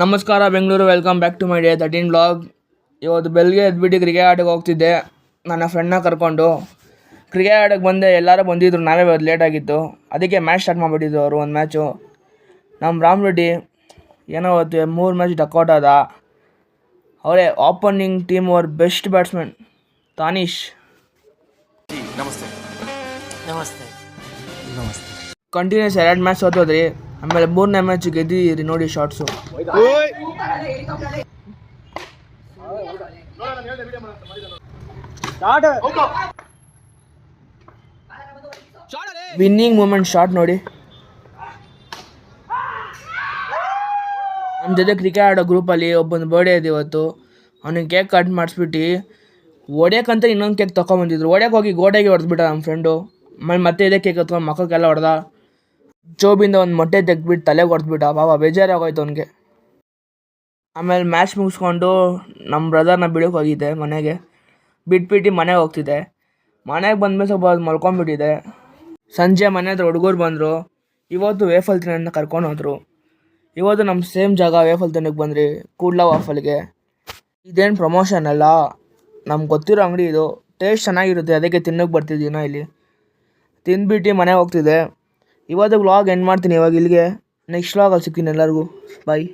ನಮಸ್ಕಾರ Bengaluru, welcome back to my day 13 blog. ಇವತ್ತು ಬೆಳಗ್ಗೆ ಎದ್ಬಿಟ್ಟು ಕ್ರಿಕೆಟ್ ಆಟಕ್ಕೆ ಹೋಗ್ತಿದ್ದೆ ನನ್ನ ಫ್ರೆಂಡ್ನ ಕರ್ಕೊಂಡು. ಕ್ರಿಕೆಟ್ ಆಟಕ್ಕೆ ಬಂದೆ, ಎಲ್ಲರೂ ಬಂದಿದ್ರು, ನಾವೇ ಇವತ್ತು ಲೇಟಾಗಿತ್ತು. ಅದಕ್ಕೆ ಮ್ಯಾಚ್ ಸ್ಟಾರ್ಟ್ ಮಾಡಿಬಿಟ್ಟಿದ್ರು ಅವರು. ಒಂದು ಮ್ಯಾಚು ನಮ್ಮ ರಾಮ್ ರೆಡ್ಡಿ ಏನೋ ಅವತ್ತು 3 ಮ್ಯಾಚ್ ಡಕ್ಔಟ್ ಆದ. ಅವರೇ opening team our best batsman Tanish. ನಮಸ್ತೆ ನಮಸ್ತೆ ನಮಸ್ತೆ. ಕಂಟಿನ್ಯೂಸ್ 2 ಮ್ಯಾಚ್ ಸೋತೋದ್ರಿ. ಆಮೇಲೆ 3ನೇ ಮ್ಯಾಚ್ ಗೆದ್ದಿದ್ದೀರಿ ನೋಡಿ ಶಾರ್ಟ್ಸು. ವಿನ್ನಿಂಗ್ ಮೂಮೆಂಟ್ ಶಾಟ್ ನೋಡಿ. ನಮ್ಮ ಜೊತೆ ಕ್ರಿಕೆಟ್ ಆಡೋ ಗ್ರೂಪಲ್ಲಿ ಒಬ್ಬನ ಬರ್ಡೇ ಇದೆ ಇವತ್ತು. ಅವನಿಗೆ ಕೇಕ್ ಕಟ್ ಮಾಡಿಸ್ಬಿಟ್ಟು ಹೊಡ್ಯೋಕ್ಕಂತ ಇನ್ನೊಂದು ಕೇಕ್ ತೊಗೊಂಬಂದಿದ್ರು. ಹೊಡ್ಯಕ್ಕೆ ಹೋಗಿ ಗೋಡೆಗೆ ಹೊಡೆದ್ಬಿಟ್ಟ ನಮ್ಮ ಫ್ರೆಂಡು. ಆಮೇಲೆ ಮತ್ತೆ ಇದೇ ಕೇಕ್ ಎತ್ಕೊಂಡು ಮಕ್ಕಕ್ಕೆಲ್ಲ ಹೊಡೆದ. ಜೋಬಿಂದ ಒಂದು ಮೊಟ್ಟೆ ತೆಗ್ದುಬಿಟ್ಟು ತಲೆಗೆ ಹೊಡೆದ್ಬಿಟ್ಟ. ಬಾಬಾ ಬೇಜಾರಾಗೋಯ್ತು ಅವನಿಗೆ. ಆಮೇಲೆ ಮ್ಯಾಚ್ ಮುಗಿಸ್ಕೊಂಡು ನಮ್ಮ ಬ್ರದರ್ನ ಬಿಡೋಕೆ ಹೋಗಿದ್ದೆ ಮನೆಗೆ. ಬಿಟ್ಬಿಟ್ಟು ಮನೆಗೆ ಹೋಗ್ತಿದ್ದೆ. ಮನೆಗೆ ಬಂದಮೇಲೆ ಸ್ವಲ್ಪ ಮಲ್ಕೊಂಡ್ಬಿಟ್ಟಿದ್ದೆ. ಸಂಜೆ ಮನೆ ಹತ್ರ ಹುಡುಗರು ಬಂದರು. ಇವತ್ತು ವೇಫಲ್ ತಿನ್ನೋದನ್ನ ಕರ್ಕೊಂಡು ಹೋದರು. ಇವತ್ತು ನಮ್ಮ ಸೇಮ್ ಜಾಗ ವೇಫಲ್ ತಿನ್ನೋಕ್ಕೆ ಬಂದ್ರಿ, ಕೂಡ್ಲ ವಾಫಲ್ಗೆ. ಇದೇನು ಪ್ರಮೋಷನ್ ಅಲ್ಲ, ನಮ್ಗೆ ಗೊತ್ತಿರೋ ಅಂಗಡಿ ಇದು. ಟೇಸ್ಟ್ ಚೆನ್ನಾಗಿರುತ್ತೆ, ಅದಕ್ಕೆ ತಿನ್ನೋಕ್ಕೆ ಬರ್ತಿದ್ದೀನ ಇಲ್ಲಿ. ತಿಂದ್ಬಿಟ್ಟು ಮನೆಗೆ ಹೋಗ್ತಿದ್ದೆ. ಇವತ್ತು ವ್ಲಾಗ್ ಎಂಡ್ ಮಾಡ್ತೀನಿ ಇವಾಗ ಇಲ್ಲಿಗೆ. ನೆಕ್ಸ್ಟ್ ವ್ಲಾಗಲ್ಲಿ ಸಿಗ್ತೀನಿ ಎಲ್ಲರಿಗೂ. ಬಾಯ್.